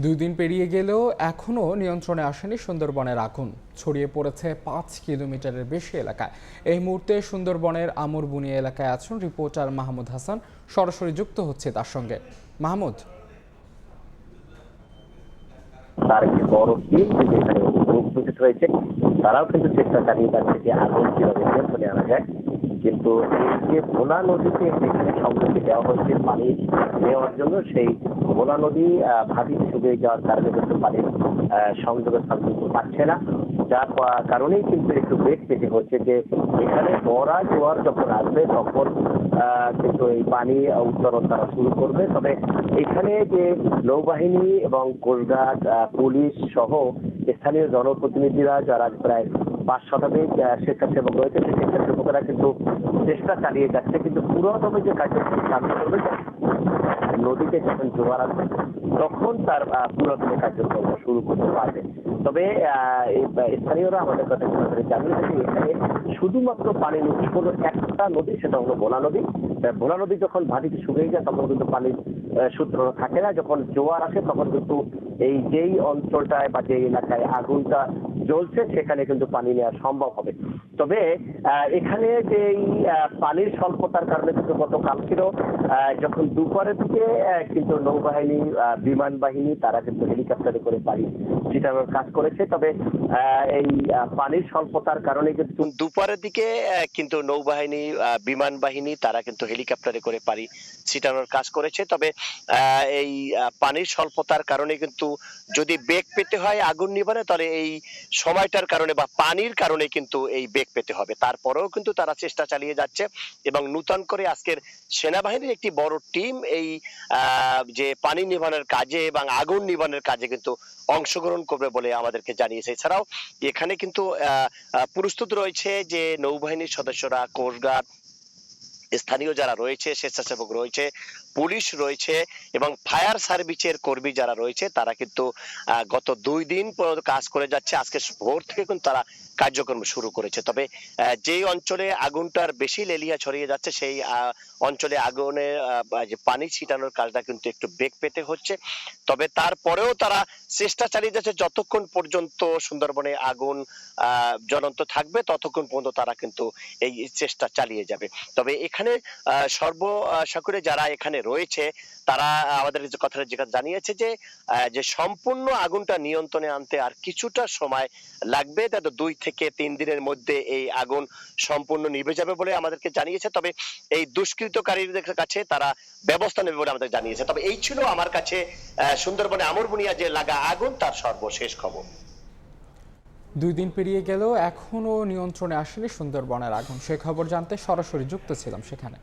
দুই দিন পেরিয়ে গেলেও এখনও নিয়ন্ত্রণে আসেনি সুন্দরবনের আগুন। ছড়িয়ে পড়েছে 5 কিলোমিটারের বেশি এলাকায়। এই মুহূর্তে সুন্দরবনের আমরবুনিয়া এলাকায় আছেন রিপোর্টার মাহমুদ হাসান। সরাসরি যুক্ত হচ্ছে তার সঙ্গে। মাহমুদ। তার একটি বড় টিম কিন্তু এখানে উপস্থিত হয়েছে। তারাও কিন্তু চেষ্টা চালিয়ে যাচ্ছে যে আগুন কিভাবে নিয়ন্ত্রণে আনা যায়। কিন্তু এই যে ভোলা নদীতে যেখানে সংযোগে দেওয়া হচ্ছে পানি নেওয়ার জন্য, সেই ভোলা নদী ভাটিতে শুকিয়ে যাওয়ার কারণে কিন্তু পানির সংযোগের স্থান কিন্তু পাচ্ছে না। যার কারণেই কিন্তু একটু বেগ পেতে হচ্ছে যে এখানে বড়া জোয়ার যখন আসবে তখন কিন্তু এই পানি উত্তরণ তারা শুরু করবে। তবে এখানে যে নৌবাহিনী এবং কোস্টগার্ড, পুলিশ সহ স্থানীয় জনপ্রতিনিধিরা যারা প্রায় 5 শতাধিক স্বেচ্ছাসেবক রয়েছে, সেই স্বেচ্ছাসেবকেরা কিন্তু চেষ্টা চালিয়ে যাচ্ছে। কিন্তু পুরোদমে যে কার্যক্রম চালু করবে, নদীতে যখন জোয়ার আসবে তখন তার পুরোদমে কার্যক্রম শুরু করতে পারবে। তবে স্থানীয়রা আমাদের কথা জানিয়েছে যে এখানে শুধুমাত্র পানির উৎস হলো একটা নদী, সেটা হলো ভোলা নদী। ভোলা নদী যখন ভাটিতে শুকিয়ে যায় তখন কিন্তু পানির সূত্র থাকে না। যখন জোয়ার আসে তখন কিন্তু এই যেই অঞ্চলটায় বা যে এলাকায় আগুনটা জ্বলছে সেখানে কিন্তু পানি নেওয়া সম্ভব হবে। তবে এখানে যে পানির স্বল্পতার কারণে কিন্তু গতকালকেও যখন দুপুরের দিকে কিন্তু নৌবাহিনী, বিমান বাহিনী তারা কিন্তু হেলিকপ্টারে করে পানি ছিটানোর কাজ করেছে। তবে এই পানির স্বল্পতার কারণে কিন্তু দুপুরের দিকে কিন্তু নৌবাহিনী, বিমান বাহিনী তারা কিন্তু হেলিকপ্টারে করে পানি ছিটানোর কাজ করেছে। তবে এই পানির স্বল্পতার কারণে কিন্তু যদি বেগ পেতে হয় আগুন নিবানে, তাহলে এই সময়টার কারণে বা পানির কারণে কিন্তু এই বেগ পেতে হবে। তারপরেও কিন্তু তারা চেষ্টা চালিয়ে যাচ্ছে এবং নূতন করে আজকের সেনাবাহিনীর একটি বড় টিম এই যে পানি নিবানোর কাজে এবং আগুন নিবানোর কাজে কিন্তু অংশগ্রহণ করবে বলে আমাদেরকে জানিয়েছে। এছাড়াও এখানে কিন্তু প্রস্তুত রয়েছে যে নৌবাহিনীর সদস্যরা, কোস্টগার্ড, স্থানীয় যারা রয়েছে, স্বেচ্ছাসেবক রয়েছে, পুলিশ রয়েছে এবং ফায়ার সার্ভিসের কর্মী যারা রয়েছে, তারা কিন্তু গত 2 দিন পর্যন্ত কাজ করে যাচ্ছে। আজকে ভোর থেকে কিন্তু তারা কার্যক্রম শুরু করেছে। তবে যেই অঞ্চলে আগুনটার বেশি লেলিয়া ছড়িয়ে যাচ্ছে সেই অঞ্চলে আগুনের যে পানি ছিটানোর কাজটা কিন্তু একটু বেগ পেতে হচ্ছে। তবে তারপরেও তারা চেষ্টা চালিয়ে যাচ্ছে যতক্ষণ পর্যন্ত সুন্দরবনে আগুন জ্বলন্ত থাকবে ততক্ষণ পর্যন্ত তারা কিন্তু এই চেষ্টা চালিয়ে যাবে। তবে এখানে সর্বসাকুরে যারা এখানে রয়েছে তারা আমাদের যে কথাটা যেটা জানিয়েছে যে যে সম্পূর্ণ আগুনটা নিয়ন্ত্রণে আনতে আর কিছুটা সময় লাগবে। তাতে 2 থেকে 3 দিনের মধ্যে এই আগুন সম্পূর্ণ নিভে যাবে বলে আমাদেরকে জানিয়েছে। তবে এই দুষ্কৃতকারীদের কাছে তারা ব্যবস্থা নেবে বলে আমাদের জানিয়েছে। তবে এই ছিল আমার কাছে সুন্দরবনে আমরবুনিয়া যে লাগা আগুন তার সর্বশেষ খবর। 2 দিন পেরিয়ে গেলেও এখনও নিয়ন্ত্রণে আসেনি সুন্দরবনের আগুন। সে খবর জানতে সরাসরি যুক্ত ছিলাম সেখানে।